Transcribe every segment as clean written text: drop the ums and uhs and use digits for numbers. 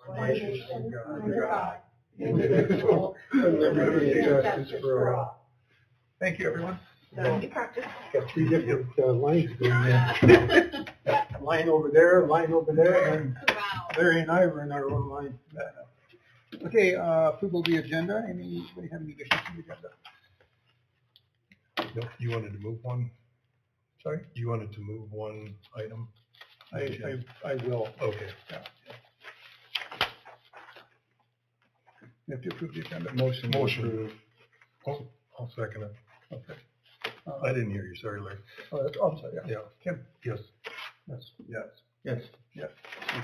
one nation, under God, indivisible, with liberty and justice for all. Thank you, everyone. Good practice. Got three different lines going there. Line over there, and Larry and I were in our own line. Okay, approval of the agenda. Anybody have any additions to the agenda? No, you wanted to move one? Sorry? You wanted to move one item? I will. Okay. You have to approve the agenda. Motion. Oh, I'll second it. Okay. I didn't hear you, sorry, Larry. I'm sorry, yeah. Yeah. Kim? Yes. Yes. Yes.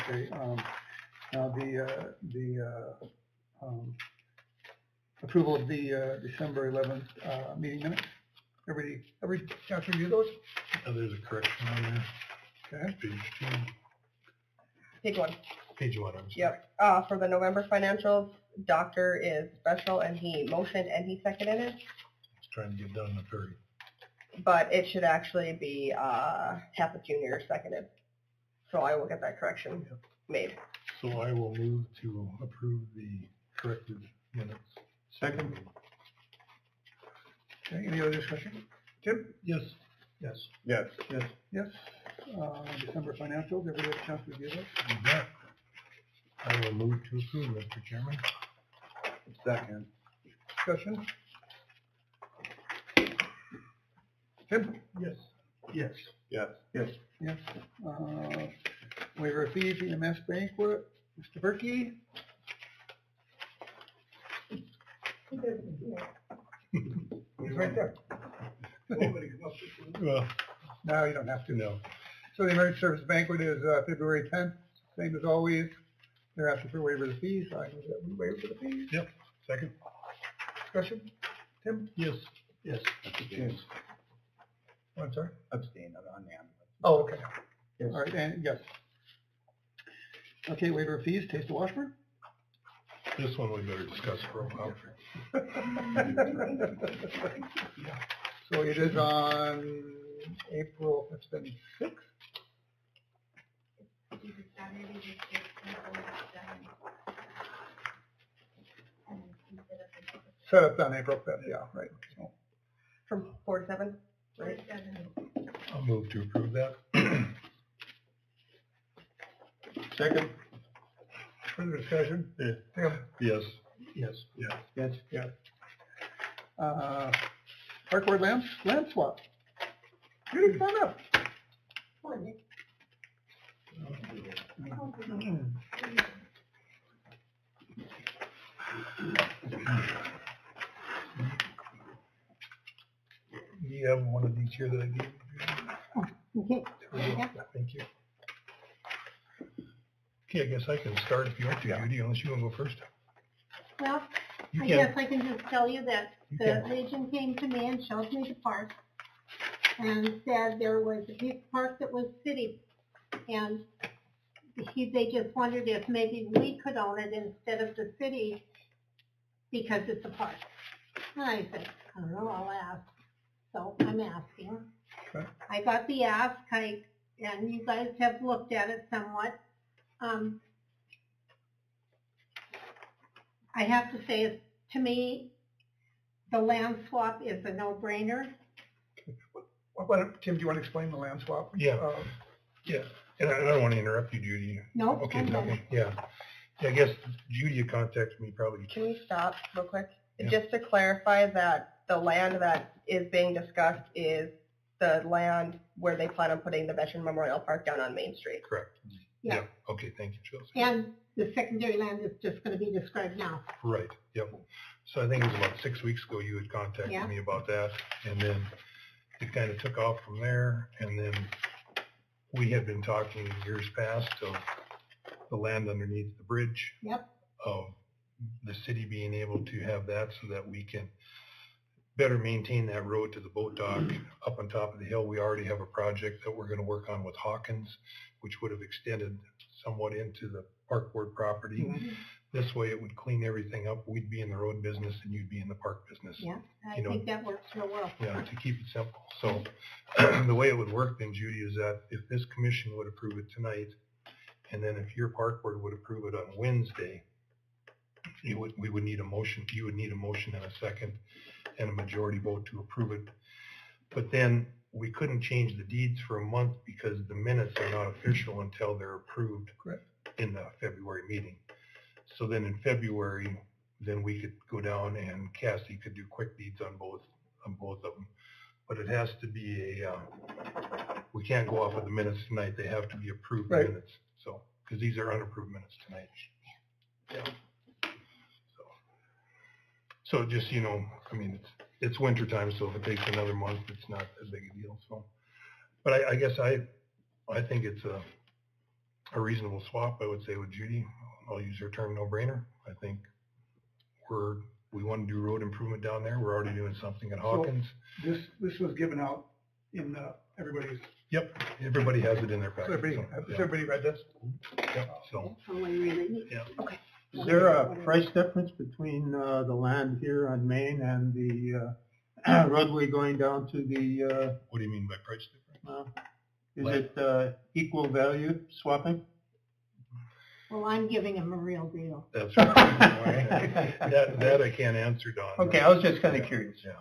Okay, now the approval of the December 11th meeting minutes. Every chance to review those? There's a correction on there. Okay. Page 2. Page 1. Page 1, I'm sorry. Yep. For the November financials, Doctor is special, and he motioned and he seconded it, It's trying to get done in a hurry. but it should actually be Hathaway Junior seconded. So I will get that correction made. So I will move to approve the corrected minutes. Second? Okay, any other discussion? Tim? Yes. Yes. Yes. December financials, everybody have a chance to review those? You bet. I will move to approve, Mr. Chairman. Second. Discussion? Tim? Yes. Yes. Yes. Waiver of fees, EMS banquet, Mr. Berkey? He's right there. Well, No, you don't have to. no. So the emergency service banquet is February 10th, same as always. They're asking for waiver of the fees. I move that we waive for the fees. Yep. Second? Discussion? Tim? Yes. Yes. Oh, I'm sorry? Abstain on the Oh, okay. Yes. All right, and yes. Okay, waiver of fees, Taste of Washburn? This one we better discuss for a while. So it is on April, it's been 6th? Set up on April 5th, yeah, right. So, From 4 to 7, right? I'll move to approve that. Second? further discussion? Yeah. Tim? Yes. Yes. Park Board land swap. Really fun up. You have one of these here that I gave you? Thank you. Okay, I guess I can start if you want to, Judy, unless you want to go first. Well, You I can. guess I can just tell you that You the can. Legion came to me and showed me the park and said there was a big park that was city. And they just wondered if maybe we could own it instead of the city because it's a park. And I said, I don't know, I'll ask. So I'm asking. Okay. I got the ask, and you guys have looked at it somewhat. I have to say, to me, the land swap is a no-brainer. Tim, do you want to explain the land swap? Yeah. Yeah, and I don't want to interrupt you, Judy. No, Okay, I'm done. okay, yeah. Yeah, I guess Judy contacted me probably. Can we stop real quick? Yeah. Just to clarify that the land that is being discussed is the land where they plan on putting the Veteran Memorial Park down on Main Street. Correct. Yeah. Okay, thank you, Chelsea. And the secondary land is just going to be described now. Right, yep. So I think it was about 6 weeks ago you had Yeah. contacted me about that, and then it kind of took off from there, and then we had been talking years past of the land underneath the bridge. Yep. Of the city being able to have that so that we can better maintain that road to the boat dock up on top of the hill. We already have a project that we're going to work on with Hawkins, which would have extended somewhat into the park board property. Mhm. This way it would clean everything up. We'd be in the road business and you'd be in the park business. Yeah, I You know. think that works real well. Yeah, to keep it simple. So the way it would work then, Judy, is that if this commission would approve it tonight, And then if your park board would approve it on Wednesday, we would need a motion, you would need a motion and a second and a majority vote to approve it. But then we couldn't change the deeds for a month because the minutes are not official until they're approved Correct. in the February meeting. So then in February, then we could go down and Cassie could do quick deeds on both of them. But it has to be we can't go off of the minutes tonight. They have to be approved Right. minutes. So, because these are unapproved minutes tonight. Yeah. So just, you know, I mean, it's winter time, so if it takes another month, it's not a big a deal, so. But I guess I think it's a reasonable swap, I would say with Judy. I'll use her term no-brainer. I think we want to do road improvement down there. We're already doing something at Hawkins. This was given out in everybody's, Yep, everybody has it in their has package. everybody read this? Yep, so, That's all I really need. yeah. Okay. Is there a price difference between the land here on Main and the roadway going down to the, What do you mean by price difference? is it equal value swapping? Well, I'm giving him a real deal. That's right. That I can't answer, Don. Okay, I was just kind of curious. Yeah.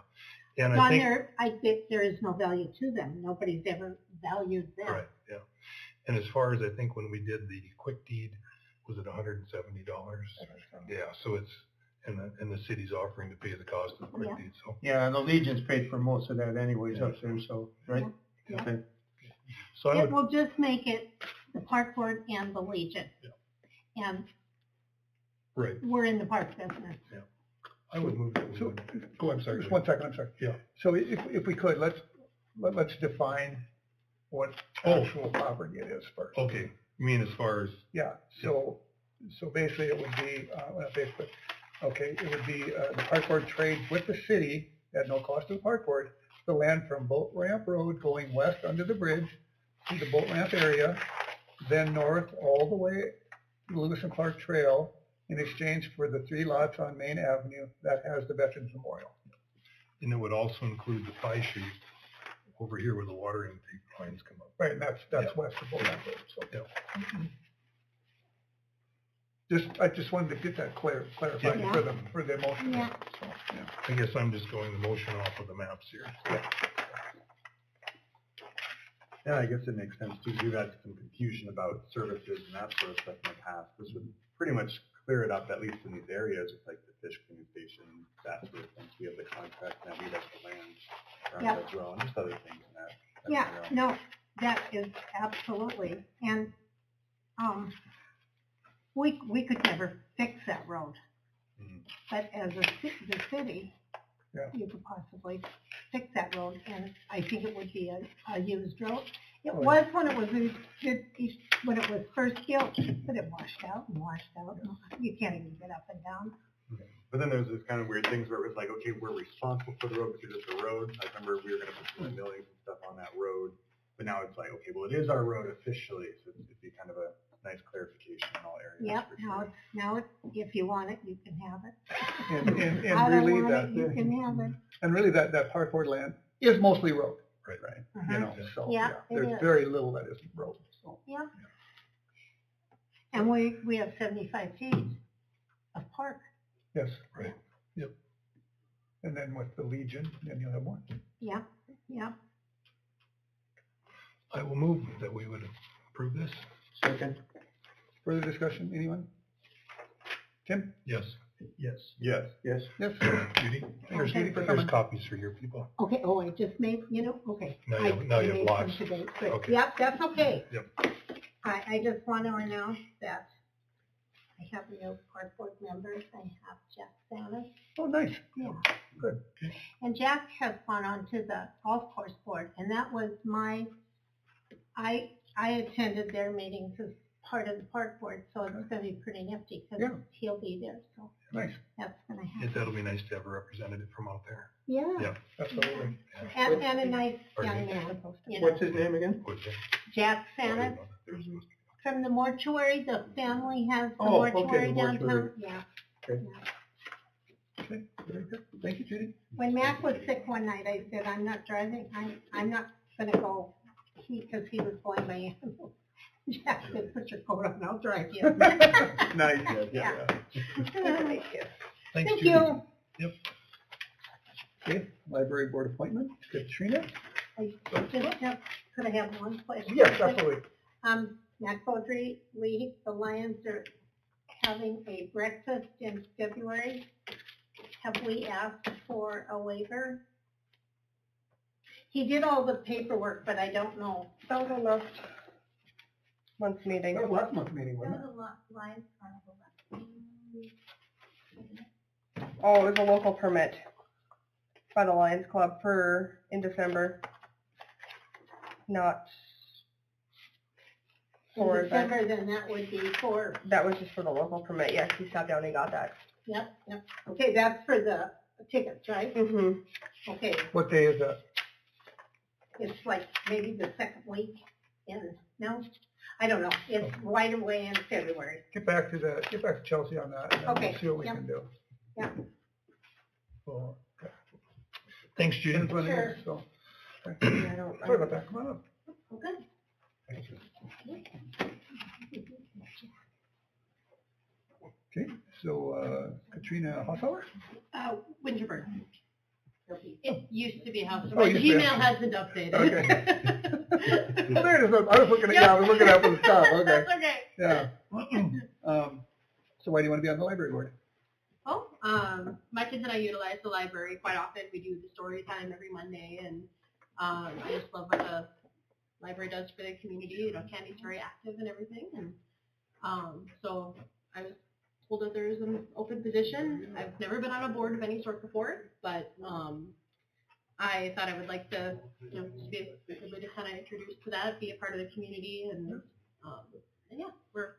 And I Don, think, I think there is no value to them. Nobody's ever valued them. right, yeah. And as far as I think when we did the quick deed, was it $170? Yeah, so it's, and the city's offering to pay the cost of the quick Yeah. deed, so. Yeah, and the Legion's paid for most of that anyways up there, so, right? Yeah. Okay. So I It would, will just make it the park board and the Legion. And right, we're in the park business. I would move that we So, would. Go, I'm sorry. Just go 1 ahead. second, I'm sorry. Yeah. So if we could, let's define what Oh. actual property it is first. Okay, you mean as far as, Yeah, so basically it would be, it would be the park board trades with the city at no cost to the park board, the land from Boat Ramp Road going west under the bridge to the Boat Ramp area, then north all the way to Lewis and Clark Trail in exchange for the 3 lots on Main Avenue that has the Veterans Memorial. and it would also include the pie shape over here where the water intake lines come up. Right, and that's Yeah. west of Boat Ramp Road, so. Yeah. I just wanted to get that clarified Yeah. for the motion. Yeah. So, yeah. I guess I'm just going the motion off of the maps here. Yeah, I guess it makes sense too. We've had some confusion about services and that sort of stuff in the past. This would pretty much clear it up, at least in these areas, with like the fish cleaning station, that sort of thing. We have the contract, and we have the land around Yep. as well, and just other things in that. Yeah, no, that is absolutely, and, we could never fix that road. Mhm. But as the city, Yeah. you could possibly fix that road, and I think it would be a used road. It Oh, was when it was, when it was first built, but it washed out and washed out. You can't even get up and down. But then there's this kind of weird things where it was like, okay, we're responsible for the road because it's a road. I remember we were going to put some millings and stuff on that road, but now it's like, okay, well, it is our road officially, so it'd be kind of a nice clarification in all areas. Yep, for now sure. it's, now it, if you want it, you can have it. And I don't really want that, it, you can have it. and really that park board land is mostly road, Right. Right. you Uh-huh. know, so, Yeah, yeah, it there's is. very little that isn't road, so. Yeah. And we have 75 feet of park. Yes. Right. Yep. And then with the Legion, then you'll have more. Yeah, yeah. I will move that we would approve this. Second? Further discussion, anyone? Tim? Yes. Yes. Yes. Yes. Yes. Judy? Here's Okay. Judy for There's coming. copies for your people. Okay, oh, I just made, okay. Now I- you- now I you have made lots. some today, good. Okay. Yep, that's okay. Yep. I just want to announce that I have new park board members. I have Jack Sanis. Oh, nice. Yeah. Good. And Jack has gone on to the golf course board, and that was I attended their meetings as part of the park board, so it's gonna be pretty nifty, Yeah. because he'll be there, so Nice. that's gonna Yeah, happen. that'll be nice to have a representative from out there. Yeah, Yeah. Absolutely. and a nice Pardon young me? man, you know. What's his name again? Would you? Jack Oh, I didn't Sanis know that they were supposed to- from the mortuary, the family has the Oh, okay, mortuary the downtown, mortuary. yeah. Okay. Yeah. Okay, very good. Thank you, Judy. When Mac was sick one night, I said, I'm not driving, I'm not gonna go, because he was going by animals. Jack said, put your coat on, I'll drive you. Nice, yeah. Thank you. Thanks, Thank Judy. you. Okay, library board appointment, Katrina? I just have, could I have one question? Yes, absolutely. Matt Beaudry, the Lions are having a breakfast in February. Have we asked for a waiver? He did all the paperwork, but I don't know. That was on last month's meeting. That was last month's meeting, wasn't it? Lions Carnival. Oh, it was a local permit by the Lions Club in December. Not for In December, then that would be for, that was just for the local permit. Yes, he sat down and got that. yep. Okay, that's for the tickets, right? Mm-hmm. Okay, What day is that? it's like maybe the second week no? I don't know. It's right away in February. Get back to Chelsea on that, and then Okay, we'll see what we yep. can do. Yeah. So, okay. Thanks, Judy. Depends when it Sure. is, so, I don't. sorry about that, come on up. Okay. Okay, so, Katrina Hoffauer? Winterburg. It used to be House. Oh, My used to be Gmail hasn't updated. Okay. Well, there it is, I was looking at, yeah, I was looking up at the top, okay, That's okay. yeah. So why do you want to be on the library board? Well, my kids and I utilize the library quite often. We do the story time every Monday, and I just love what the library does for the community. You know, Candy's very active and everything, and so I was told that there's an open position. I've never been on a board of any sort before, but I thought I would like to, you know, just be able to kind of introduce to that, be a part of the community, and yeah, we're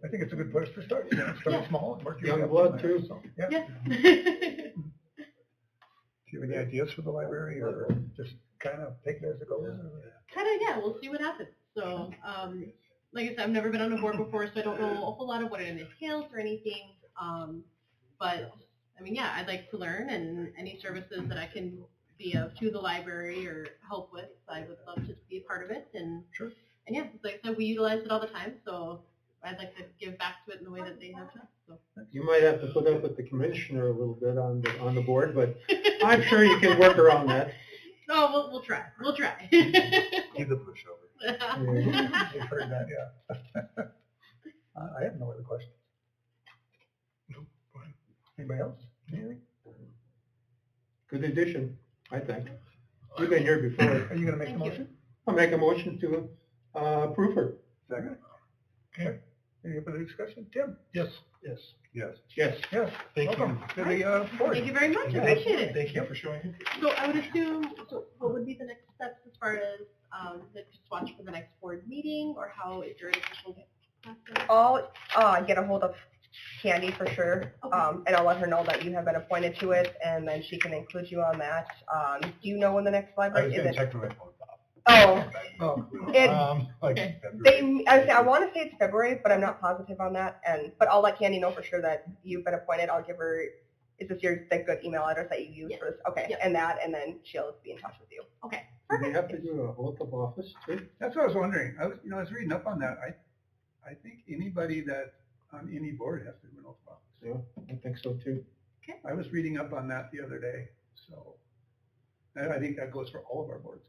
I think it's a good place to start, you know, start Yeah. small and work your Young way up blood, from there, too. so, yeah. yeah. Do you have any ideas for the library, or just kind of take it as it goes? or- Kind of, yeah, we'll see what happens. So, like I said, I've never been on a board before, so I don't know a whole lot of what it entails or anything. But, I mean, yeah, I'd like to learn, and any services that I can be of to the library or help with, I would love to be a part of it. And, Sure. And yeah, like I said, we utilize it all the time, so I'd like to give back to it in the way that they have to. So. You might have to put up with the commissioner a little bit on the board, but I'm sure you can work around that. No, we'll try. We'll try. He's a pushover. You've heard that, yeah. I have no other questions. Nope, go ahead. Anybody else? Anything? Good addition, I think. We've been here before. Are you gonna make the Thank you. motion? I'll make a motion to approve her. Second. Okay. Any further discussion? Tim? Yes. Yes. Yes. Yes. Yes. Thank you. Welcome to the board. Thank you very much. I Yeah. appreciate it. Thank you for showing interest. So I would assume, so what would be the next steps as far as just watch for the next board meeting, or how is your official process? I'll get a hold of Candy for sure, Okay. and I'll let her know that you have been appointed to it, and then she can include you on that. Do you know when the next I library was is? gonna It? check my phone off. Oh, Oh, it, Like Okay. February. I want to say it's February, but I'm not positive on that. But I'll let Candy know for sure that you've been appointed. I'll give her. Is this the good email address that you use Yeah. for this? Okay, Yeah. and then she'll be in touch with you. Okay. Do they have to do a oath of office too? that's what I was wondering. I was reading up on that. I think anybody that on any board has to do an oath of office. Yeah, I think so too. I was reading up on that the other day, so I think that goes for all of our boards.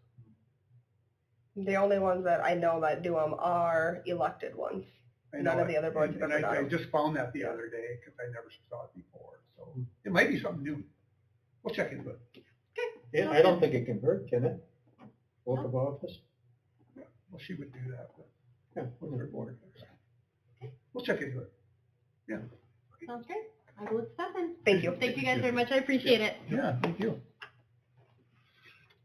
The only ones that I know that do them are elected ones. I None know of the it, other boards and have ever I done. just found that the other day because I never saw it before, so it might be something new. We'll check into it. Yeah, I don't think it can hurt, can it? Oath of office? Well, she would do that, but Yeah. with her board. We'll check into it. Yeah. Sounds great. I will accept them. Thank you. Thank you guys very much. I appreciate it. Yeah, thank you.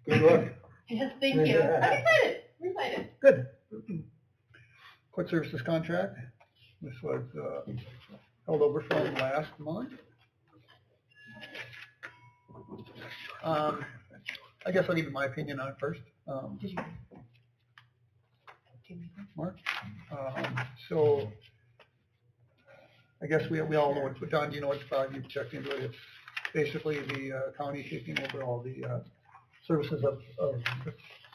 Good luck. Yes, thank you. I'm excited. I'm excited. Good. Court services contract. This was held over from last month. I guess I'll give you my opinion on it first. Mark? So I guess we all know what, Don, do you know what it's about? You've checked into it. It's basically the county taking over all the services of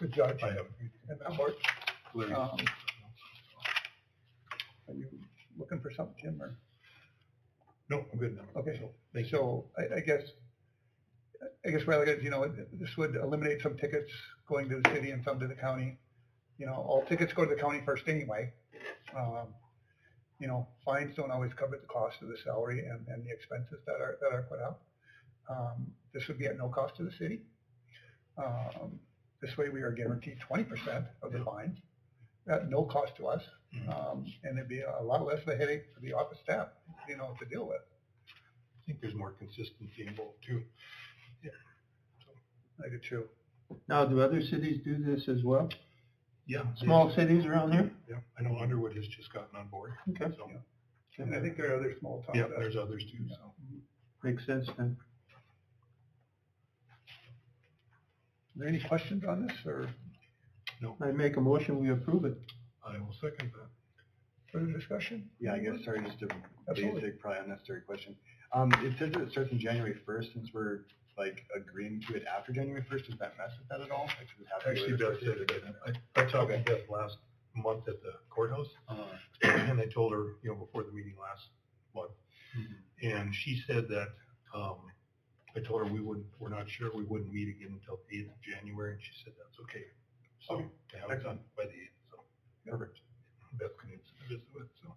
the judge I have. and the court. Are you looking for something, Jim, or? No, I'm good now. Okay, So, thank you. so I guess what I look at, this would eliminate some tickets going to the city and some to the county. All tickets go to the county first anyway. Fines don't always cover the cost of the salary and the expenses that are put out. This would be at no cost to the city. This way we are guaranteed 20% of the fines at no cost to us. And it'd be a lot less of a headache for the office staff, to deal with. I think there's more consistency involved too. I do too. Now, do other cities do this as well? Yeah. Small cities around here? Yeah, I know Underwood has just gotten on board. Okay. So, And I think there are other small towns. yeah, there's others too, so. Makes sense then. Are there any questions on this, or I make a motion, we approve it. I will second that. further discussion? Yeah, I guess, sorry, just a Absolutely. basic, probably unnecessary question. It says that it starts on January 1st, since we're agreeing to it after January 1st, does that mess with that at all? Like, does it have to be Actually, with Beth the said it first didn't. I talked to Beth last month at the courthouse, day? and I told her, before the meeting last month, and she said that, I told her we're not sure, we wouldn't meet again until the 8th of January, and she said that's okay. So, to have it done by the 8th, so. Perfect. Beth can visit with, so.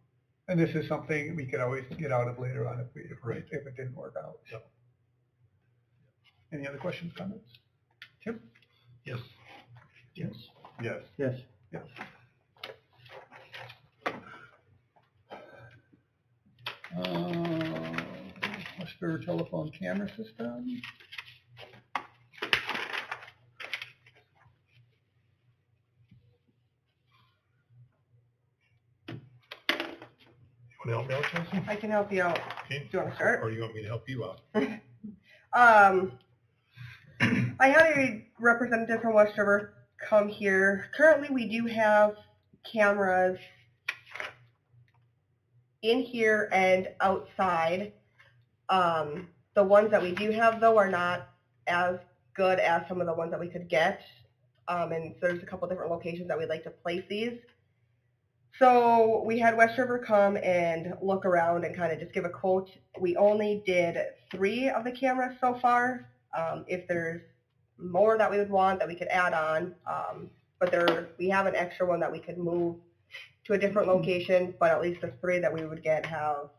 And this is something we could always get out of later on if Right. if it didn't work out. Yep. Any other questions, comments? Tim? Yes. Yes. Yes. Yes. Yes. Western telephone camera system. You want to help me out, Chelsea? I can help you out. Okay. Do you want to start? Or do you want me to help you out? I had a representative from West River come here. Currently, we do have cameras in here and outside. The ones that we do have, though, are not as good as some of the ones that we could get. And there's a couple different locations that we'd like to place these. So we had West River come and look around and kind of just give a quote. We only did 3 of the cameras so far. If there's more that we would want that we could add on, but we have an extra one that we could move to a different location, but at least the 3 that we would get have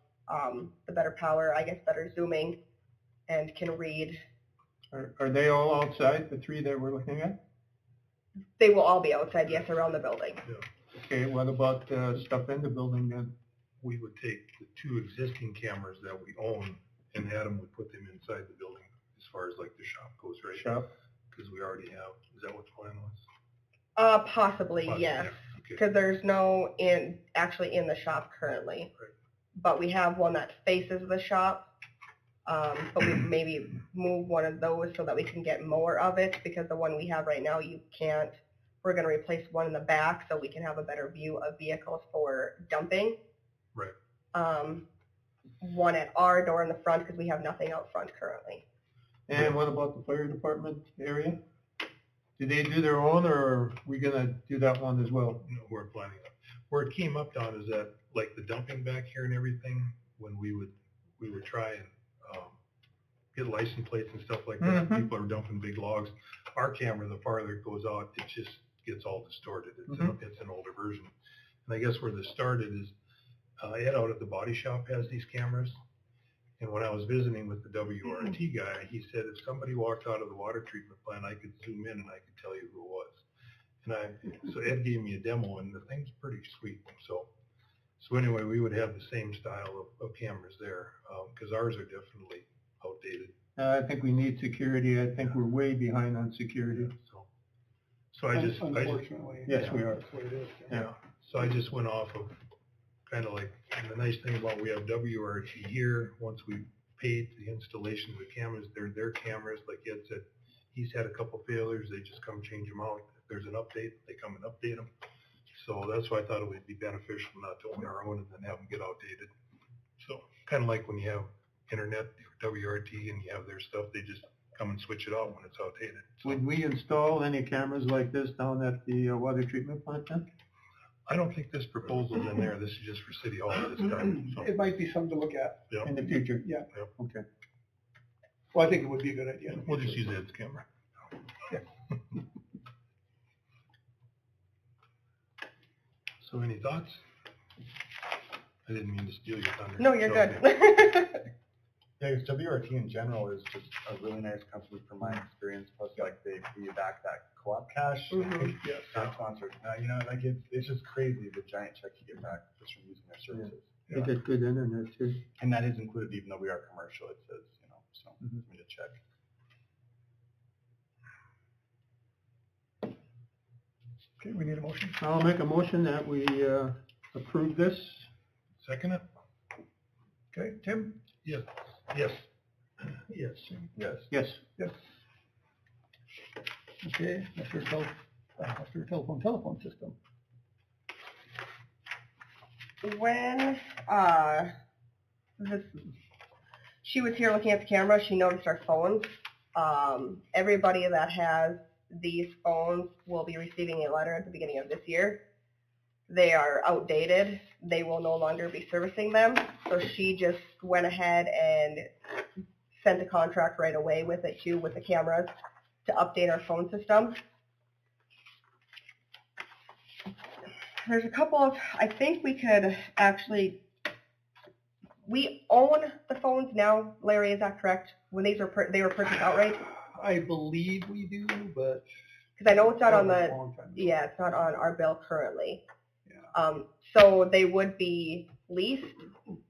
the better power, I guess better zooming, and can read. Are they all outside, the 3 that we're looking at? They will all be outside, yes, around the building. Okay, what about stuff in the building then? We would take the 2 existing cameras that we own, and Adam would put them inside the building as far as like the shop goes, right? Shop? Because we already have, is that what the plan was? Possibly, Possibly, yes. yeah. Okay. Because there's no actually in the shop currently. Right. But we have one that faces the shop. But we maybe move one of those so that we can get more of it, because the one we have right now, you can't. We're going to replace one in the back so we can have a better view of vehicles for dumping. Right. One at our door in the front, because we have nothing out front currently. And what about the fire department area? Do they do their own, or are we gonna do that one as well? No, we're planning on. Where it came up, Don, is that like the dumping back here and everything, when we would try and get license plates and stuff like that. Mhm. People are dumping big logs. Our camera, the farther it goes out, it just gets all distorted. It's an older version. And I guess where this started is Ed out at the body shop has these cameras. And when I was visiting with the WRT guy, he said if somebody walked out of the water treatment plant, I could zoom in and I could tell you who it was. And so Ed gave me a demo, and the thing's pretty sweet. So anyway, we would have the same style of cameras there, because ours are definitely outdated. I think we need security. I think we're way behind on security. So I just, Unfortunately. Yes, we are. That's what it is. yeah. So I just went off of kind of like, and the nice thing about we have WRT here, once we paid the installation of the cameras, they're their cameras. Like Ed said, he's had a couple failures. They just come change them out. If there's an update, they come and update them. So that's why I thought it would be beneficial not to own our own and then have them get outdated. So kind of like when you have internet, WRT, and you have their stuff, they just come and switch it out when it's outdated. So Would we install any cameras like this down at the water treatment plant then? I don't think this proposal's in there. This is just for City Hall at this time. So, It might be something to look at yeah. in the future, yeah. Yep. Okay. Well, I think it would be a good idea. We'll just use Ed's camera. So any thoughts? I didn't mean to steal your thunder. No, you're Okay. good. Yeah, because WRT in general is just a really nice company from my experience. Plus, like they pay you back that co-op cash. Mhm. Yes. Not sponsored. You know, like it's just crazy the giant check you get back just from using their services. They get good internet too. And that is included even though we are commercial. It says, you know, so Mhm. give me to check. Okay, we need a motion. I'll make a motion that we approve this. Second it? Okay, Tim? Yes. Yes. Yes. Yes. Yes. Okay, Mr. Telephone System. When this, she was here looking at the camera, she noticed our phones. Everybody that has these phones will be receiving a letter at the beginning of this year. They are outdated. They will no longer be servicing them. So she just went ahead and sent a contract right away with it too, with the cameras, to update our phone system. There's a couple of, I think we could actually, we own the phones now, Larry, is that correct? When these were, they were purchased outright? I believe we do, but. Because I know it's not on the, Long time ago. yeah, it's not on our bill currently. Yeah. So they would be leased,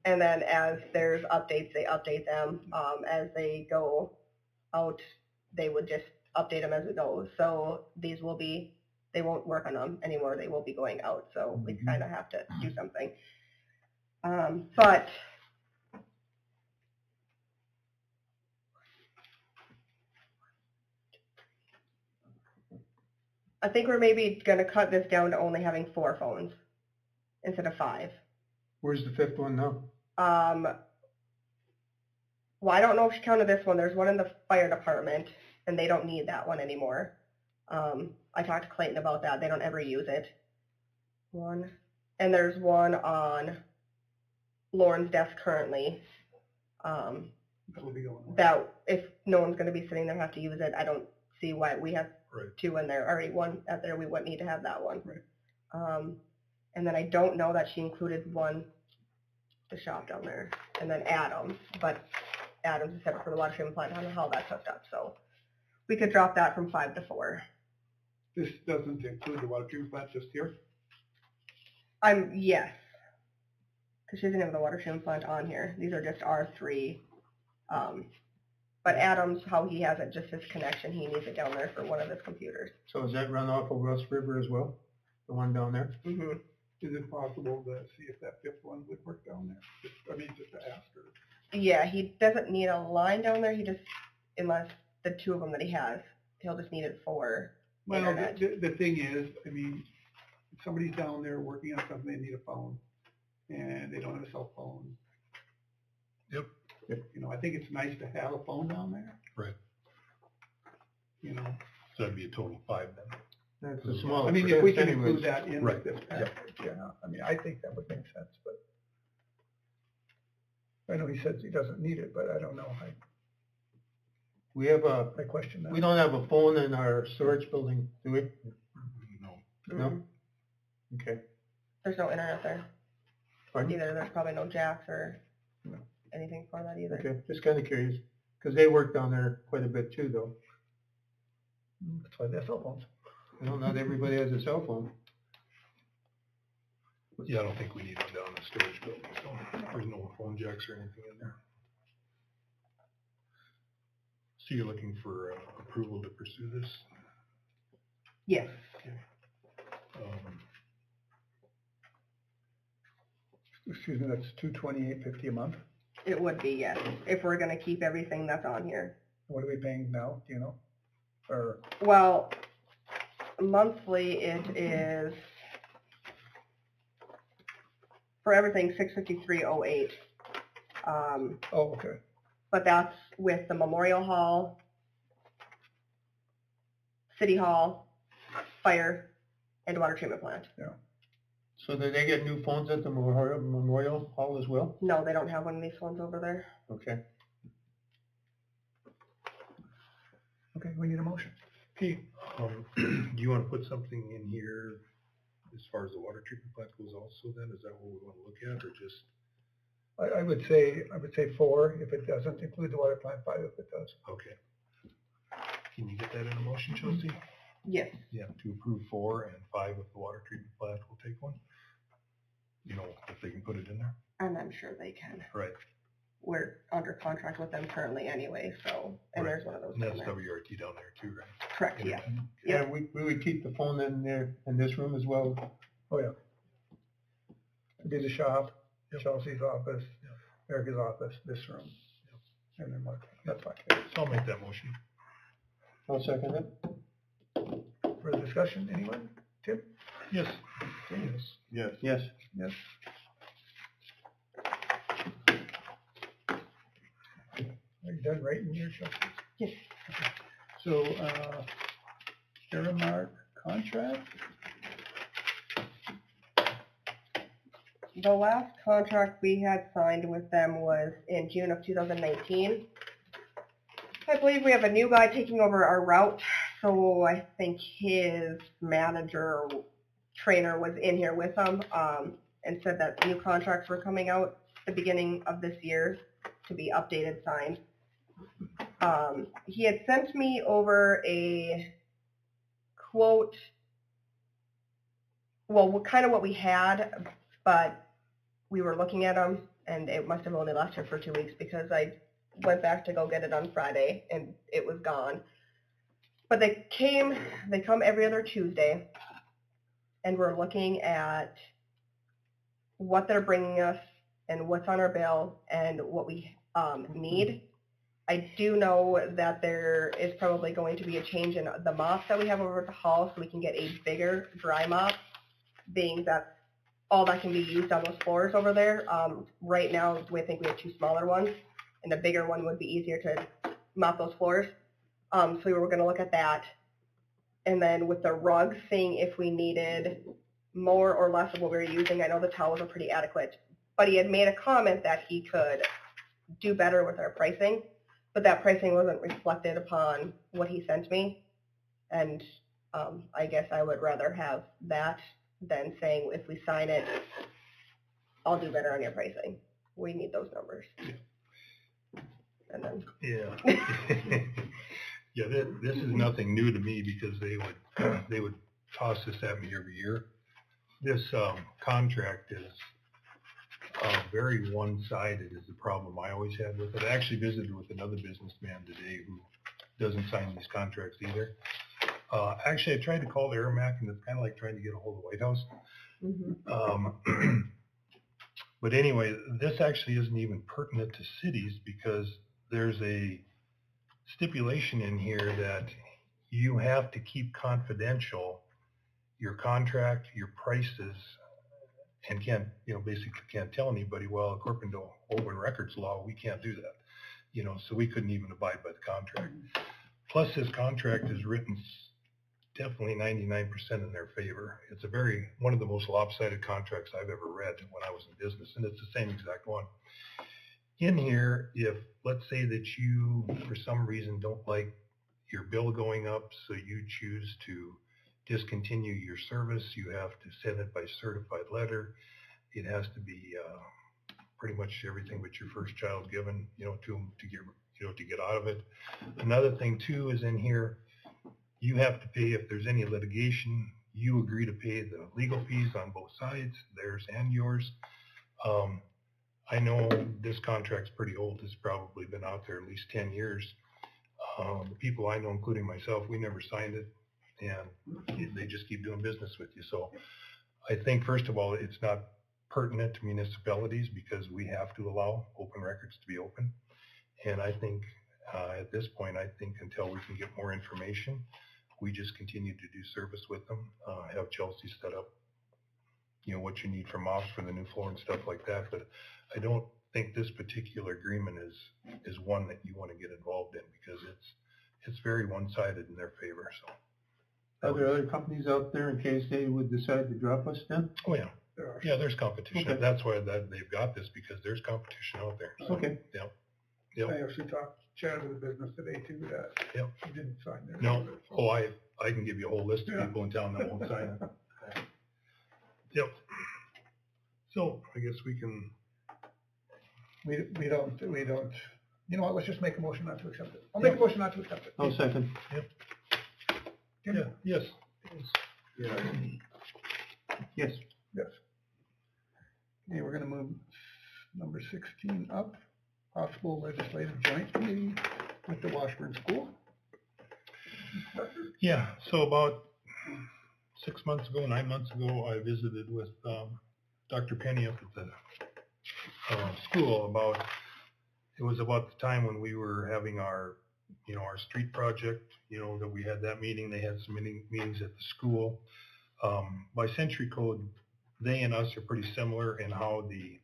and then as there's updates, they update them. As they go out, they would just update them as we go. So these will be, they won't work on them anymore. They will be going out. So we kind of have to do something. But I think we're maybe going to cut this down to only having 4 phones instead of 5. Where's the fifth one now? Well, I don't know if she counted this one. There's one in the fire department, and they don't need that one anymore. I talked to Clayton about that. They don't ever use it. One. And there's one on Lauren's desk currently. That will be going away. That if no one's going to be sitting there have to use it, I don't see why we have Right. 2 in there. Already 1 out there, we wouldn't need to have that one. Right. And then I don't know that she included one, the shop down there, and then Adams, but Adams is separate from the water treatment plant. I don't know how that's hooked up, so we could drop that from 5 to 4. This doesn't include the water treatment plant just here? Yes, because she doesn't have the water treatment plant on here. These are just our 3. But Adams, how he has it, just his connection, he needs it down there for one of his computers. So does that run off of Russ River as well? The one down there? Mm-hmm. Is it possible to see if that fifth one would work down there? Just to ask her. Yeah, he doesn't need a line down there. He just, unless the 2 of them that he has, he'll just need it for Well, internet. the thing is, I mean, if somebody's down there working on something, they need a phone, and they don't have a cell phone. Yep. You know, I think it's nice to have a phone down there. Right. You know, So that'd be a total of 5 then. That's a small. I mean, if we expense can anyways. include that in Right. this package, yeah, I mean, I think that would make sense, but I know he says he doesn't need it, but I don't know, We have a, I question that. we don't have a phone in our storage building, do we? No. No? Okay. There's no internet there Pardon? either. There's probably no jacks or No. anything for that either. Okay, just kind of curious, because they work down there quite a bit too, though. That's why they have cell phones. You know, not everybody has a cell phone. Yeah, I don't think we need one down in the storage building, so there's no phone jacks or anything in there. So you're looking for approval to pursue this? Yes. Excuse me, that's $228.50 a month. It would be, yes, if we're going to keep everything that's on here. What are we paying now, do you know? Or, Well, monthly it is, for everything, $653.08. oh, okay. But that's with the Memorial Hall, City Hall, Fire, and Water Treatment Plant. So did they get new phones at the Memorial Hall as well? No, they don't have one of these ones over there. Okay. Okay, we need a motion. Pete, do you want to put something in here as far as the water treatment plant goes also then? Is that what we want to look at or just? I would say 4 if it doesn't include the water plant, 5 if it does. Okay. Can you get that in a motion, Chelsea? Yes. Yeah, to approve 4 and 5 if the water treatment plant will take one? You know, if they can put it in there? And I'm sure they can. Right. We're under contract with them currently anyway, so, and Right. there's one of those And down that's there. WRT down there too, right? Correct, yeah. Yeah, we would keep the phone in there, in this room as well. Oh, yeah. It'd be the shop, Chelsea's office, Erica's office, this room. And then what, that's fine. So I'll make that motion. I'll second it. Further discussion, anyone? Tim? Yes. Yes. Yes. Yes. Yes. Are you done writing your Chelsea? Yes. So, Aramark contract? The last contract we had signed with them was in June of 2019. I believe we have a new guy taking over our route, so I think his manager, trainer was in here with him, and said that new contracts were coming out the beginning of this year to be updated, signed. He had sent me over a quote, well, kind of what we had, but we were looking at them, and it must have only lasted for 2 weeks because I went back to go get it on Friday, and it was gone. But they come every other Tuesday, and we're looking at what they're bringing us and what's on our bill and what we need. I do know that there is probably going to be a change in the mops that we have over at the hall, so we can get a bigger dry mop, being that all that can be used on those floors over there. Right now, we think we have 2 smaller ones, and a bigger one would be easier to mop those floors. So we were going to look at that. And then with the rugs, seeing if we needed more or less of what we were using. I know the towels are pretty adequate, but he had made a comment that he could do better with our pricing, but that pricing wasn't reflected upon what he sent me. And I guess I would rather have that than saying if we sign it, I'll do better on your pricing. We need those numbers. And then Yeah. Yeah, this is nothing new to me because they would toss this at me every year. This contract is very one-sided is the problem I always had with it. I actually visited with another businessman today who doesn't sign these contracts either. Actually, I tried to call Aramac, and it's kind of like trying to get a hold of the White House. But anyway, this actually isn't even pertinent to cities because there's a stipulation in here that you have to keep confidential your contract, your prices, and basically can't tell anybody, well, according to open records law, we can't do that. So we couldn't even abide by the contract. Plus, this contract is written definitely 99% in their favor. It's one of the most lopsided contracts I've ever read when I was in business, and it's the same exact one. In here, if let's say that you, for some reason, don't like your bill going up, so you choose to discontinue your service, you have to send it by certified letter. It has to be pretty much everything but your first child given, to them to get out of it. Another thing too is in here, you have to pay if there's any litigation. You agree to pay the legal fees on both sides, theirs and yours. I know this contract's pretty old. It's probably been out there at least 10 years. The people I know, including myself, we never signed it, and they just keep doing business with you. So I think, first of all, it's not pertinent to municipalities because we have to allow open records to be open. And I think at this point, until we can get more information, we just continue to do service with them, have Chelsea set up, what you need for mops for the new floor and stuff like that. But I don't think this particular agreement is one that you want to get involved in because it's very one-sided in their favor. So Are there other companies out there in case they would decide to drop us then? oh yeah, there are. Yeah, there's competition. Okay. That's why they've got this, because there's competition out there. So, Okay. Yep. I actually chatted with a business today too, that Yep. he didn't sign there. No, oh, I can give you a whole list of Yeah. people in town that won't sign it. Yep. So I guess we can, We don't, you know what, let's just make a motion not to accept it. I'll make a motion not to accept it. I'll second. Tim? yeah, yes. Yes. Yes. Okay, we're gonna move number 16 up, possible legislative joint meeting with the Washburn School. Yeah, so about 9 months ago, I visited with Dr. Penny up at the school it was about the time when we were having our street project, that we had that meeting. They had some meetings at the school. By century code, they and us are pretty similar in how the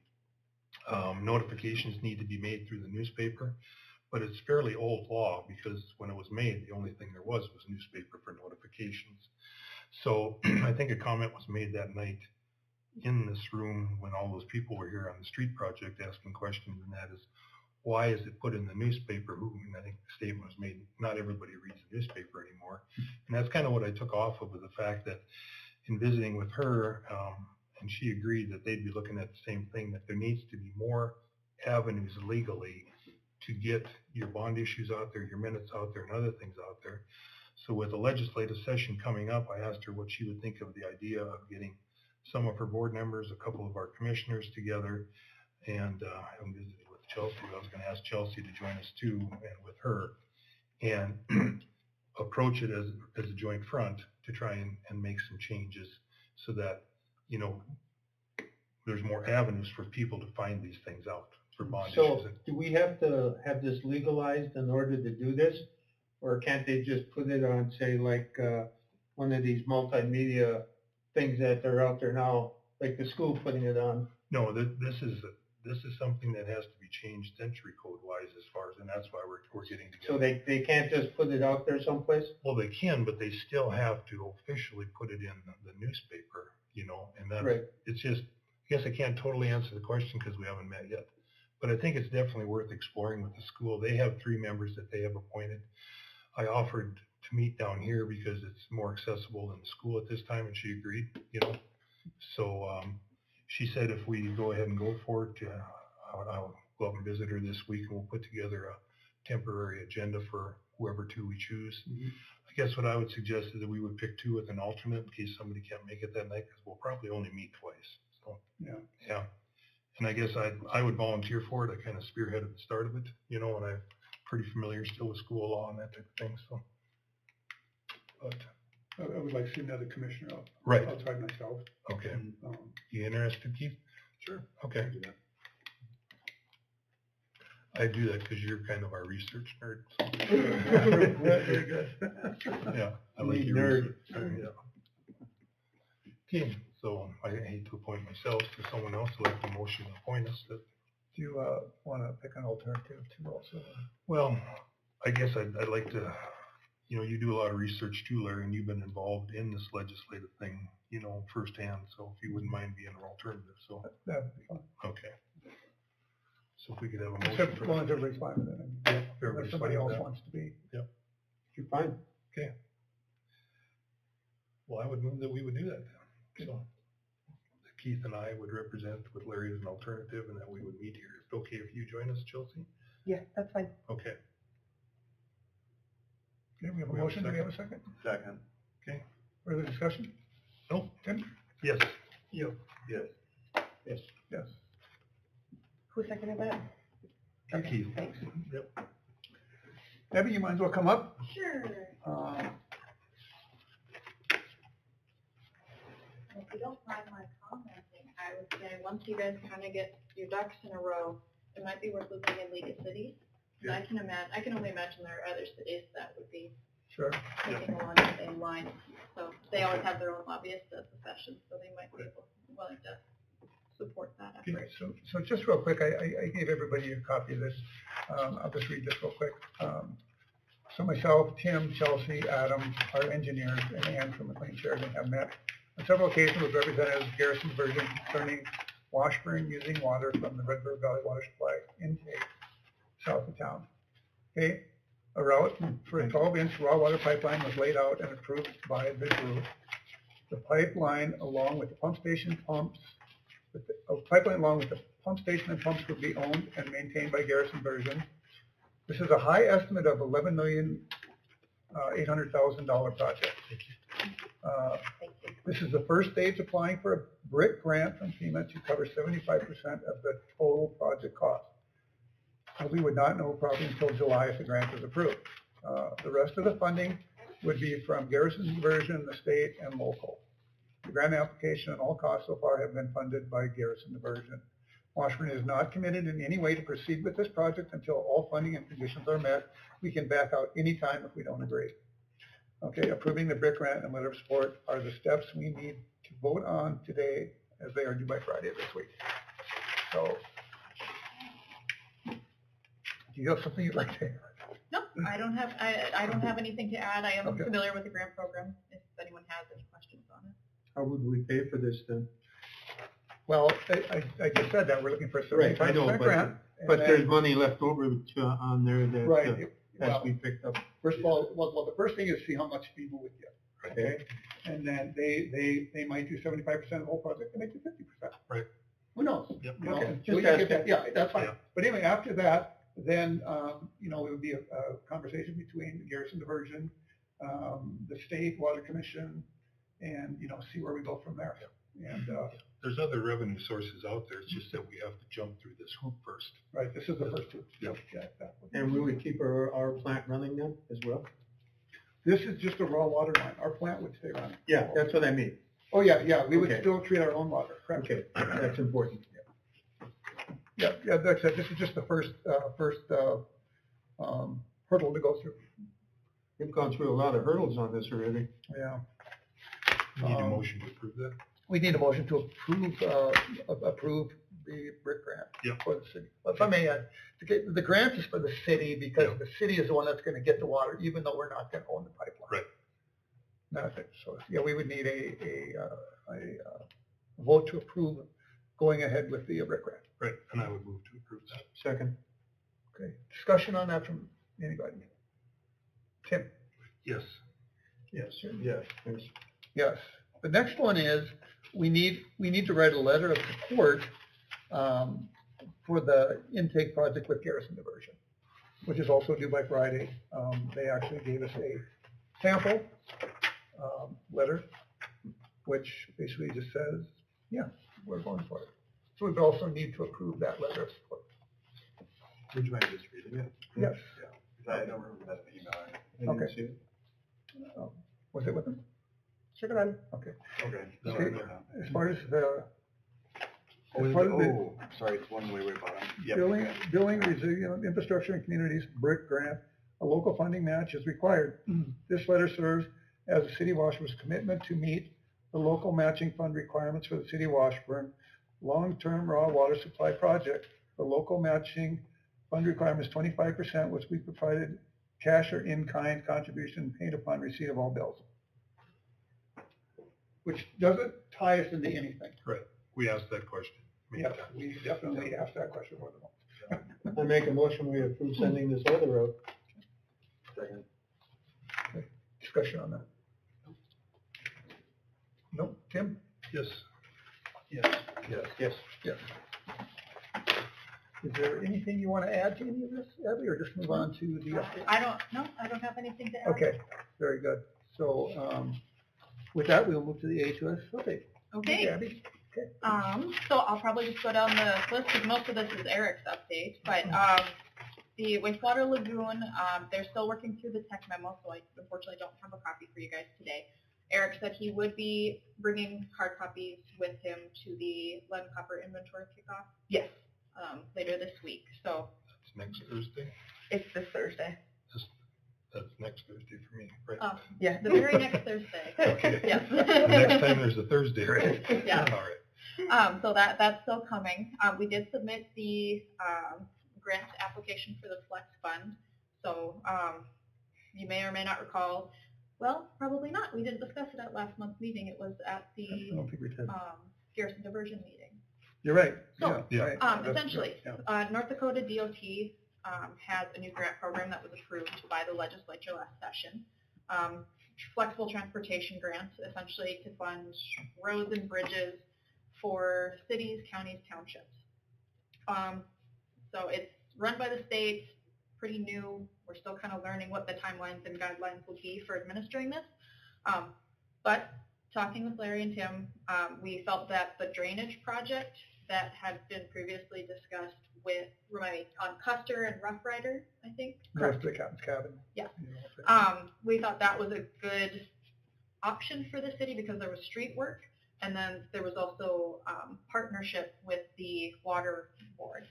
notifications need to be made through the newspaper, but it's fairly old law, because when it was made, the only thing there was newspaper for notifications. So I think a comment was made that night in this room when all those people were here on the street project asking questions, and that is, why is it put in the newspaper? And I think the statement was made, not everybody reads the newspaper anymore. And that's kind of what I took off of, with the fact that in visiting with her, and she agreed that they'd be looking at the same thing, that there needs to be more avenues legally to get your bond issues out there, your minutes out there, and other things out there. So with the legislative session coming up, I asked her what she would think of the idea of getting some of her board members, a couple of our commissioners together, and I haven't visited with Chelsea. I was going to ask Chelsea to join us too, and with her, and approach it as a joint front to try and make some changes so that, there's more avenues for people to find these things out for bond So, issues. do we have to have this legalized in order to do this? Or can't they just put it on, say, like, one of these multimedia things that are out there now, like the school putting it on? No, this is something that has to be changed century code wise, as far as, and that's why we're getting together. So they can't just put it out there someplace? Well, they can, but they still have to officially put it in the newspaper, and that's, Right. it's just, I guess I can't totally answer the question because we haven't met yet. But I think it's definitely worth exploring with the school. They have 3 members that they have appointed. I offered to meet down here because it's more accessible than the school at this time, and she agreed, So she said if we go ahead and go for it, I'll go up and visit her this week, and we'll put together a temporary agenda for whoever 2 we choose. Mhm. I guess what I would suggest is that we would pick 2 with an alternate in case somebody can't make it that night, because we'll probably only meet twice. So yeah. And I guess I would volunteer for it. I kind of spearheaded the start of it, and I'm pretty familiar still with school law and that type of thing. So, but I would like to see another commissioner right, outside myself. okay. Um, You interested, Keith? Sure. Okay. I do that because you're kind of our research nerd. So. Very good. Yeah, I like Neat your nerd. research. Yeah. Okay, so I hate to appoint myself to someone else. I'd like the motion to appoint us. Do you want to pick an alternative too also? Well, I guess I'd like to, you do a lot of research too, Larry, and you've been involved in this legislative thing, firsthand. So if you wouldn't mind being an alternative, so, That would be fine. okay. So if we could have a motion Except as for long as that. everybody's fine with it. Yeah, If everybody's somebody fine else with that. wants to be. You're fine. Well, I would move that we would do that then. So Keith and I would represent with Larry as an alternative, and that we would meet here. Is it okay if you join us, Chelsea? Yeah, that's fine. Okay. Okay, we have a We have a motion. Do we have a second? Second. Further discussion? No? Tim? Yes. Yes. Yes. Yes. Who seconded that? Okay, Keith. thanks. Yep. Debbie, you might as well come up. Sure. If you don't mind my commenting, I would say, once you guys kind of get your ducks in a row, it might be worth looking in League of Cities. And I can only imagine there are other cities that would be Sure. taking along the same line. So they always have their own lobbyists at the session, so they might be willing to support that Okay, effort. so just real quick, I gave everybody a copy of this. I'll just read this real quick. So myself, Tim, Chelsea, Adam, our engineers, and Ann from McLean Sheridan have met On several occasions with representatives of Garrison Diversion concerning Washburn using water from the Red River Valley Water Supply intake south of town. Okay, a route for a 12-inch raw water pipeline was laid out and approved by the group. The pipeline along with the pump station pumps, pipeline along with the pump station and pumps will be owned and maintained by Garrison Diversion. This is a high estimate of $11,800,000 project. This is the first stage applying for a BRIC grant from FEMA to cover 75% of the total project cost. We would not know probably until July if the grant is approved. The rest of the funding would be from Garrison Diversion, the state, and local. The grant application and all costs so far have been funded by Garrison Diversion. Washburn is not committed in any way to proceed with this project until all funding and conditions are met. We can back out anytime if we don't agree. Okay, approving the BRIC grant and letter of support are the steps we need to vote on today as they are due by Friday of this week. So, do you have something you'd like to add? No, I don't have anything to add. I am Okay. familiar with the grant program, if anyone has any questions on it. How would we pay for this then? Well, I just said that, we're looking for a Right, I know, 75% grant. and But then- there's money left over on there that Right, has well, to be picked up. first of all, well, the first thing is see how much FEMA would get, okay? And then they might do 75% of the whole project, they might do 50%. Right. Who knows? Yep. You know, Okay, until just you get asking. that- Yeah, that's fine. Yeah. But anyway, after that, then, you know, it would be a conversation between Garrison Diversion, the state water commission, and, you know, see where we go from there. And, There's other revenue sources out there, it's just that we have to jump through this hoop first. right, this is the first two. Yep. Yeah, exactly. And will we keep our plant running then as well? This is just a raw water line. Our plant would stay running. Yeah, that's what I mean. Oh, yeah, we would Okay. still treat our own water, correct? Okay, that's important. Yeah, that's it. This is just the first hurdle to go through. We've gone through a lot of hurdles on this already. Yeah. We need a Um, motion to approve that. We need a motion to approve the BRIC grant Yep. for the city. But if I may add, the grant is for the city because Yep. the city is the one that's going to get the water, even though we're not going to own the pipeline. Right. That's it. So, yeah, we would need a vote to approve going ahead with the BRIC grant. Right, and I would move to approve that. Second. Okay, discussion on that from anybody? Tim? Yes. Yes, yes. Yes. The next one is, we need to write a letter of support for the intake project with Garrison Diversion, which is also due by Friday. They actually gave us a sample letter, which basically just says, yeah, we're going for it. So we would also need to approve that letter of support. Would you mind just reading it? Yes. Yeah, 'cause I don't remember that email. I didn't Okay. see it. Was it with them? Should have been. Okay. Okay. Okay. As far as the Oh, part of the- oh, sorry, it's one way bottom. Yep, Building, okay. building resilient infrastructure and communities, BRIC grant, a local funding match is required. This letter serves as the City of Washburn's commitment to meet the local matching fund requirements for the City of Washburn long-term raw water supply project. The local matching fund requirement is 25%, which we provided cash or in-kind contribution paid upon receipt of all bills. Which doesn't tie us into anything. We asked that question many Yes, times. we definitely asked that question more than once. I make a motion, we approve sending this letter out. Second. Discussion on that? No, Tim? Yes. Yes. Yes. Yes. Is there anything you want to add to any of this, Abby, or just move on to the update? I don't have anything to add. Okay, very good. So, with that, we'll move to the A2S update. Okay. Abby? So I'll probably just go down the list because most of this is Eric's update, but the wastewater lagoon, they're still working through the tech memo, so I unfortunately don't have a copy for you guys today. Eric said he would be bringing hard copies with him to the lead and copper inventory kickoff Yes, later this week. So That's next Thursday. it's this Thursday. That's next Thursday for me, right? Yeah. the very next Thursday. Okay. Yes. The next time there's a Thursday, right? Yeah. All right. So that's still coming. We did submit the grant application for the Flex Fund. So you may or may not recall, Well, probably not. We didn't discuss it at last month's meeting. It was at I the don't think we did. Garrison Diversion meeting. You're right. So, Yeah. Right. That's- essentially, yeah. North Dakota DOT has a new grant program that was approved by the legislature last session. Flexible transportation grant, essentially to fund roads and bridges for cities, counties, townships. So it's run by the state, pretty new. We're still kind of learning what the timelines and guidelines will be for administering this. But talking with Larry and Tim, we felt that the drainage project that had been previously discussed with, on Custer and Rough Rider, I think. North of the captain's cabin. Yeah. You know, We thought that was a good option for the city because there was street work, and then there was also partnership with the water board.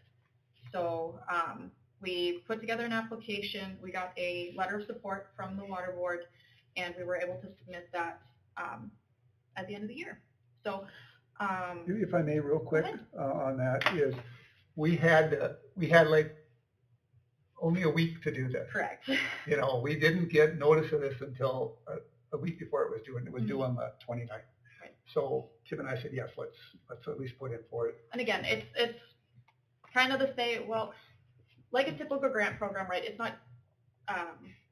So we put together an application, we got a letter of support from the water board, and we were able to submit that at the end of the year. So If I may, real quick, Go ahead. on that is, we had like only a week to do this. correct. You know, we didn't get notice of this until a week before it was due, and it was due on the 29th. Right. So Tim and I said, yes, let's at least put in for it. And again, it's kind of the same, well, like a typical grant program, right? It's not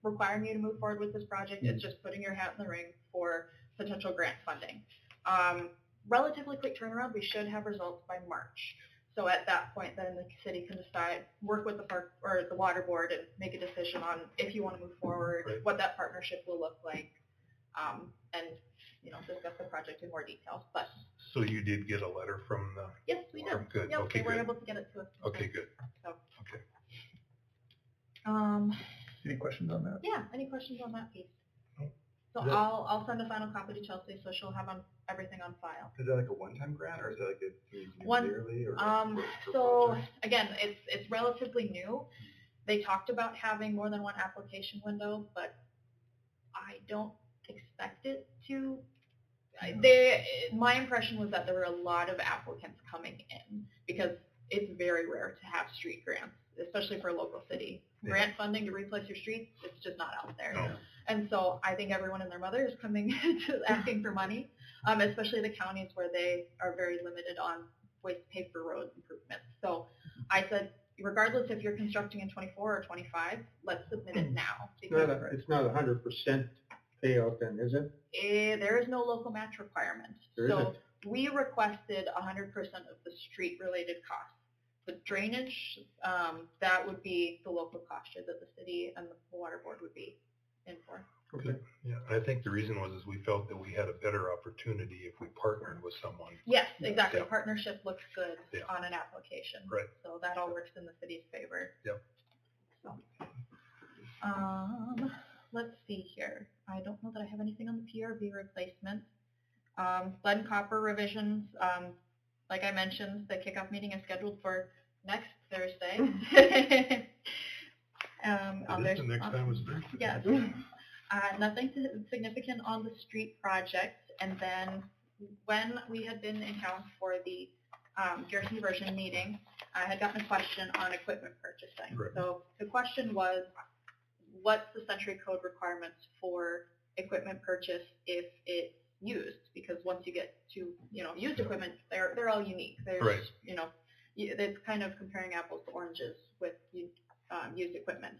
requiring you to move forward with this project. It's just putting your hat in the ring for potential grant funding. Relatively quick turnaround. We should have results by March. So at that point, then the city can decide, work with the park or the water board and make a decision on if you want to move forward, Right. what that partnership will look like, and discuss the project in more detail. But So you did get a letter from the, yes, we did. Good, Yep, okay, they were good. able to get it to us. okay, good. So. Okay. Any questions on that? Yeah, any questions on that piece? No. So Is that- I'll send a final copy to Chelsea, so she'll have everything on file. Is that like a one-time grant, or is that like a do you do One- yearly, or? for So projects? again, it's relatively new. They talked about having more than one application window, but I don't expect it to. My impression was that there were a lot of applicants coming in because it's very rare to have street grants, especially for a local city. Yeah. Grant funding to replace your streets, it's just not out there. No. And so I think everyone and their mother is coming to asking for money, especially the counties where they are very limited on ways to pay for road improvements. So I said, regardless if you're constructing in 24 or 25, let's submit it now. Because It's not 100% payout then, is it? there is no local match requirement. There So isn't. we requested 100% of the street-related costs. The drainage, that would be the local cost share that the city and the water board would be in for. Okay. Yeah, I think the reason was is we felt that we had a better opportunity if we partnered with someone. Yes, exactly. Yeah. Partnership looks good Yeah. on an application. Right. So that all works in the city's favor. Yep. So, let's see here. I don't know that I have anything on the PRV replacement. Lead and copper revisions. Like I mentioned, the kickoff meeting is scheduled for next Thursday. The next time was Thursday. Yes. Nothing significant on the street project. And then when we had been in town for the Garrison Diversion meeting, I had gotten a question on equipment purchasing. Correct. So the question was, what's the Century Code requirements for equipment purchase if it's used? Because once you get to, used equipment, they're all unique. There's, Right. It's kind of comparing apples to oranges with used equipment.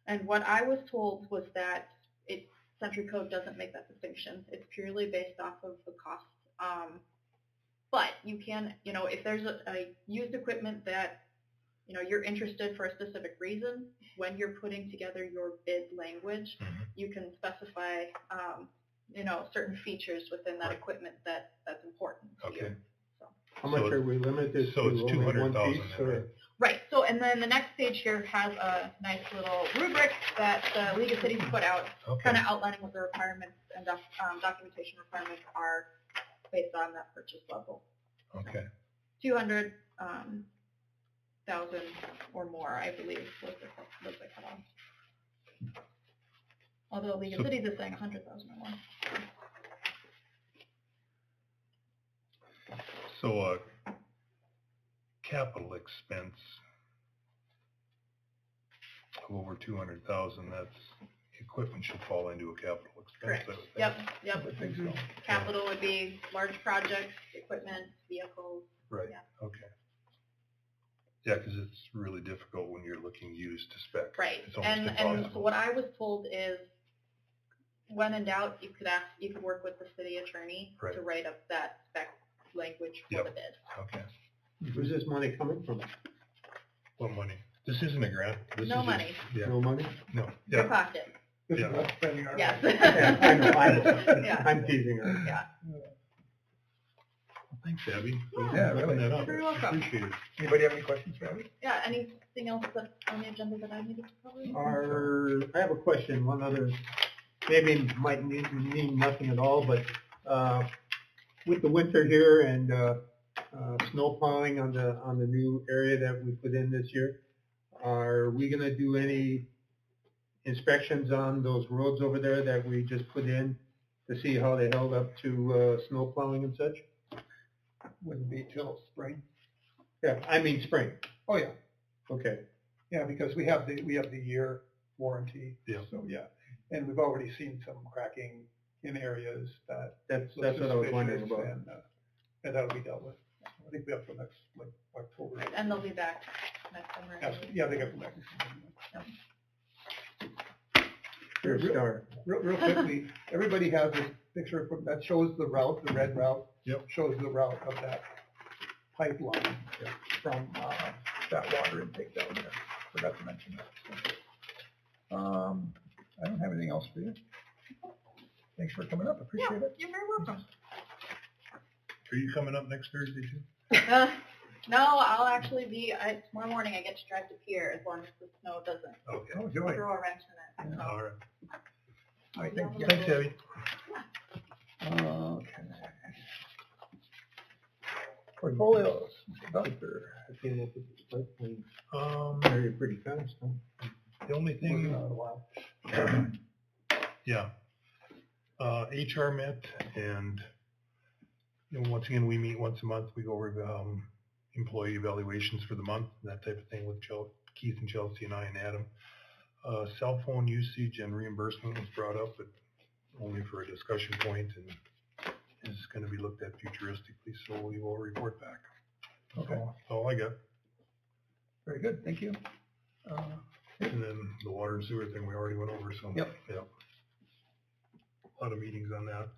And what I was told was that Century Code doesn't make that distinction. It's purely based off of the cost. But you can, if there's a used equipment that, you're interested for a specific reason, when you're putting together your bid language, Mhm. you can specify, certain features within that Right. equipment that's important to Okay. you. So. How much So- are we limited to? So it's Only one 200,000 piece, then, or- right? Right. So, and then the next page here has a nice little rubric that the League of Cities put out, Okay. kind of outlining what the requirements and documentation requirements are based on that purchase level. Okay. 200,000 or more, I believe, was the cutoff. Although League of So- Cities is saying 100,000 or more. So, capital expense of over 200,000, that's equipment should fall into a capital expense. Correct. I would think. Yep, yep. I think so. Capital would be large projects, equipment, vehicles. Right, Yeah. okay. Yeah, because it's really difficult when you're looking used to spec. Right, It's almost and impossible. what I was told is, when in doubt, you could work with the city attorney Right. to write up that spec language for Yep. the bid. Okay. Where's this money coming from? What money? This isn't a grant. This No is just- money. Yeah, No money? no, Your yeah, pocket, This is Yeah. not spending our. yes. Yeah, I know, Yeah. I'm teasing her. thanks, Abby. for Yeah, looking really. that up. You're welcome. Appreciate it. Anybody have any questions for Abby? Yeah, anything else that's on the agenda that I needed to cover? I have a question, one other, maybe might mean nothing at all, but, with the winter here and, snow plowing on the new area that we put in this year, are we gonna do any inspections on those roads over there that we just put in to see how they held up to, snow plowing and such? Wouldn't be till spring. Yeah, I mean spring, Oh, yeah. okay. Yeah, because we have the year warranty. Yeah. So, yeah. And we've already seen some cracking in areas that. That's look what I was wondering suspicious, about. And that'll be dealt with. I think we have till next, like, October. And they'll be back next summer. Yeah, they got from back. You're a star. Real quickly, everybody has this picture that shows the route, the red route. Yep. Shows the route of that pipeline from that water intake down there. Forgot to mention that. So, I don't have anything else for you. Thanks for coming up. Appreciate it. You're very welcome. Are you coming up next Thursday too? No, I'll actually be, tomorrow morning I get to drive to Pier as long as the snow doesn't Okay. Oh, joy. throw a wrench in it. So, All right. All right, thank you. Thanks, Abby. Okay. Portfolios, Mr. Doctor. I came up with this pipeline Um, area pretty fast, huh? the only thing, Working on it a while. yeah. HR met and, you know, once again, we meet once a month. We go over, employee evaluations for the month, and that type of thing with Keith and Chelsea and I and Adam. Cell phone usage and reimbursement was brought up, but only for a discussion point and is going to be looked at futuristically, so we will report back. Okay. So that's all I got. Very good, thank you. And then the water and sewer thing we already went over, so. Yep. Yep. A lot of meetings on that.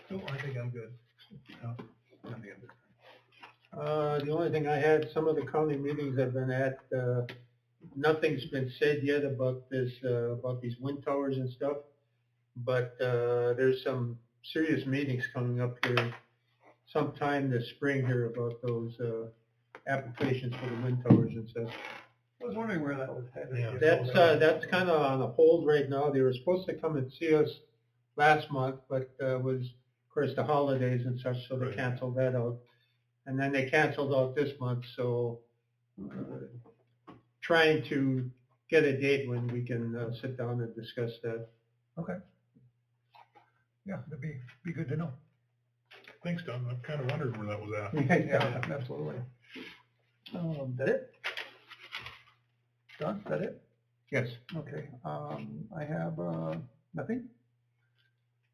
So I think I'm good. The only thing I had, some of the county meetings I've been at, nothing's been said yet about this, about these wind towers and stuff. But, there's some serious meetings coming up here sometime this spring here about those, applications for the wind towers and stuff. I was wondering where that was headed. Yeah. That's kind of on a hold right now. They were supposed to come and see us last month, but, was, of course, the holidays and such, so they Right. canceled that out. And then they canceled out this month, so trying to get a date when we can sit down and discuss that. Okay. Yeah, that'd be good to know. Thanks, Don. I've kind of wondered where that was at. Yeah, absolutely. That it? Don, is that it? Yes. Okay, I have, nothing.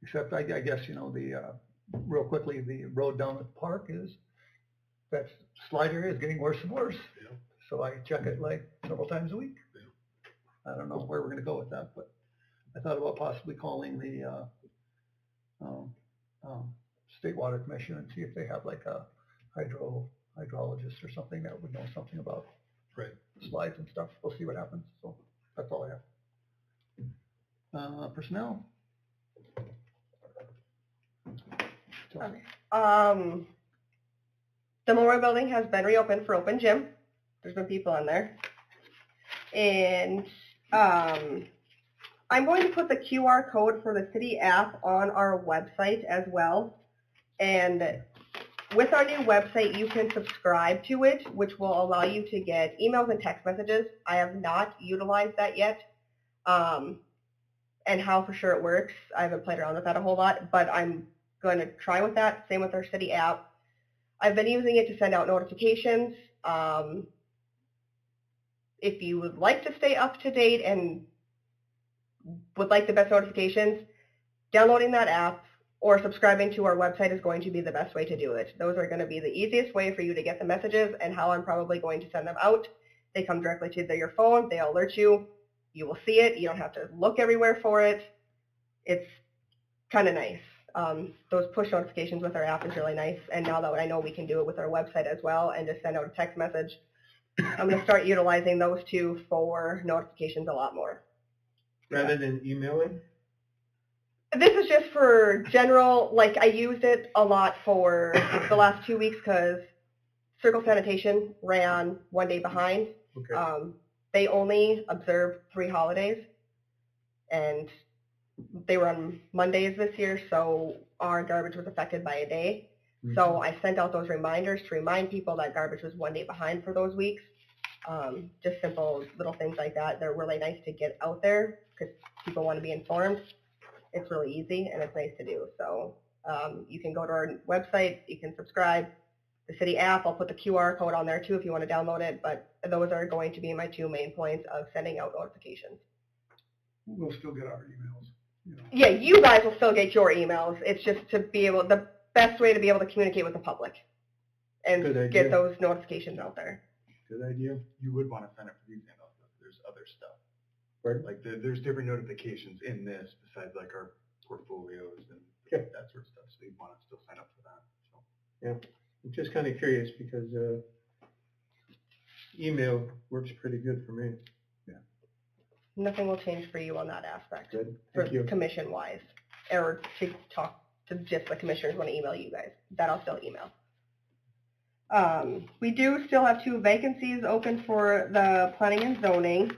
Except I guess, you know, real quickly, the road down at the park that slide area is getting worse and worse. Yeah. So I check it like several times a week. I don't know where we're gonna go with that, but I thought about possibly calling the, State Water Commission and see if they have like a hydrologist or something that would know something about Right. slides and stuff. We'll see what happens. So that's all I have. Personnel? Okay. The Memorial Building has been reopened for open gym. There's been people in there. And I'm going to put the QR code for the city app on our website as well. And with our new website, you can subscribe to it, which will allow you to get emails and text messages. I have not utilized that yet. And how for sure it works, I haven't played around with that a whole lot, but I'm going to try with that. Same with our city app. I've been using it to send out notifications. If you would like to stay up to date and would like the best notifications, downloading that app or subscribing to our website is going to be the best way to do it. Those are going to be the easiest way for you to get the messages and how I'm probably going to send them out. They come directly to your phone. They alert you. You will see it. You don't have to look everywhere for it. It's kind of nice. Those push notifications with our app is really nice. And now that I know we can do it with our website as well and just send out a text message, I'm going to start utilizing those two for notifications a lot more. Rather than emailing? This is just for general, like I used it a lot for the last 2 weeks because Circle Sanitation ran 1 day behind. Okay. They only observed 3 holidays and they were on Mondays this year, so our garbage was affected by a day. So I sent out those reminders to remind people that garbage was 1 day behind for those weeks. Just simple little things like that. They're really nice to get out there because people want to be informed. It's really easy and it's nice to do. So you can go to our website, you can subscribe. The city app, I'll put the QR code on there too if you want to download it, but those are going to be my 2 main points of sending out notifications. We'll still get our emails, you know. Yeah, you guys will still get your emails. It's just to be able, the best way to be able to communicate with the public and Good idea. get those notifications out there. Good idea. You would want to sign up for these emails, though. There's other stuff. Pardon? Like there's different notifications in this besides like our portfolios and Okay. that sort of stuff. So you'd want to still sign up for that. So. Yeah. I'm just kind of curious because email works pretty good for me. Nothing will change for you on that aspect. Good. For Thank you. commission-wise, or to talk to just the commissioners want to email you guys. That I'll still email. We do still have 2 vacancies open for the planning and zoning.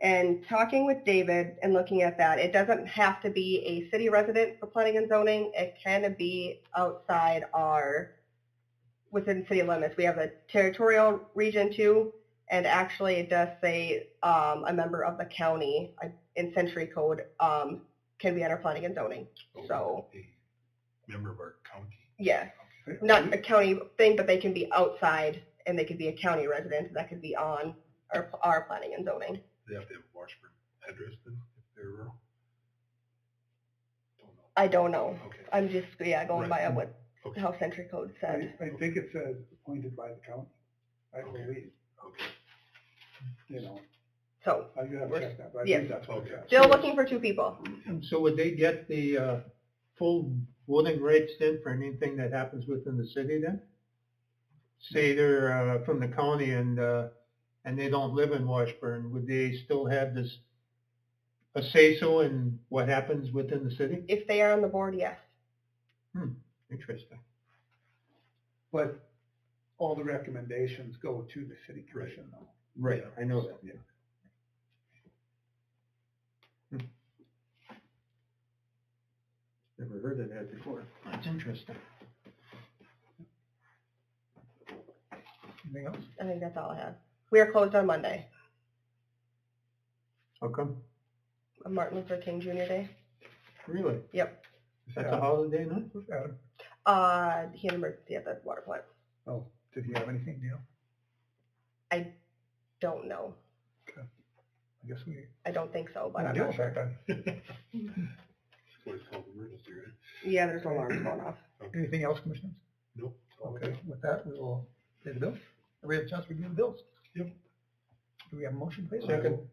And talking with David and looking at that, it doesn't have to be a city resident for planning and zoning. It can be outside within city limits. We have a territorial region too. And actually, it does say a member of the county in Century Code can be under planning and zoning. So, A member of our county. yeah, not a county thing, but they can be outside, and they could be a county resident that could be on our planning and zoning. They have to have a Washburn address then, if they're rural. Don't know. I don't know. Okay. I'm just going by Right. what Okay. how Century Code said. I think it says appointed by the county, I Okay. believe, Okay. you know. So I gotta check that, but I Yes. think that's what it Okay. says. still looking for 2 people. So would they get the full voting rights then for anything that happens within the city then? Say they're from the county and they don't live in Washburn, would they still have this a say-so in what happens within the city? If they are on the board, yes. Interesting. But all the recommendations go to the city commission though. Right, I know that, yeah. Never heard of that before. That's interesting. Anything else? I think that's all I have. We are closed on Monday, How come? Martin Luther King Jr. Day. Really? Yep. That's Yeah. a holiday, no? Adam? He had an emergency at the water plant. Oh, did he have anything, Neil? Don't know. I guess we. I don't think so, but I'm Neil not sure. check on. That's what it's called, emergency, right? Yeah, there's alarms going off. Anything else, commissioners? Nope. Okay, with that, we will pay the bills. Everybody have a chance to review the bills? Yep. Do we have a motion, please? Second.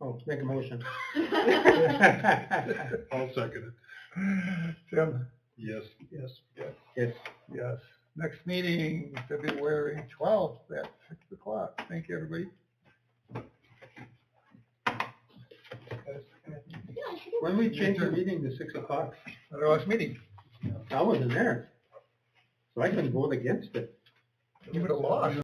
Oh, make a motion. I'll second it. Tim? Yes. Yes. Yes. Yes. Yes. Next meeting, February 12th at 6 o'clock. Thank you, everybody. When we change the meeting to 6 o'clock, Our last meeting. I wasn't there. So I couldn't vote against it. You would have lost.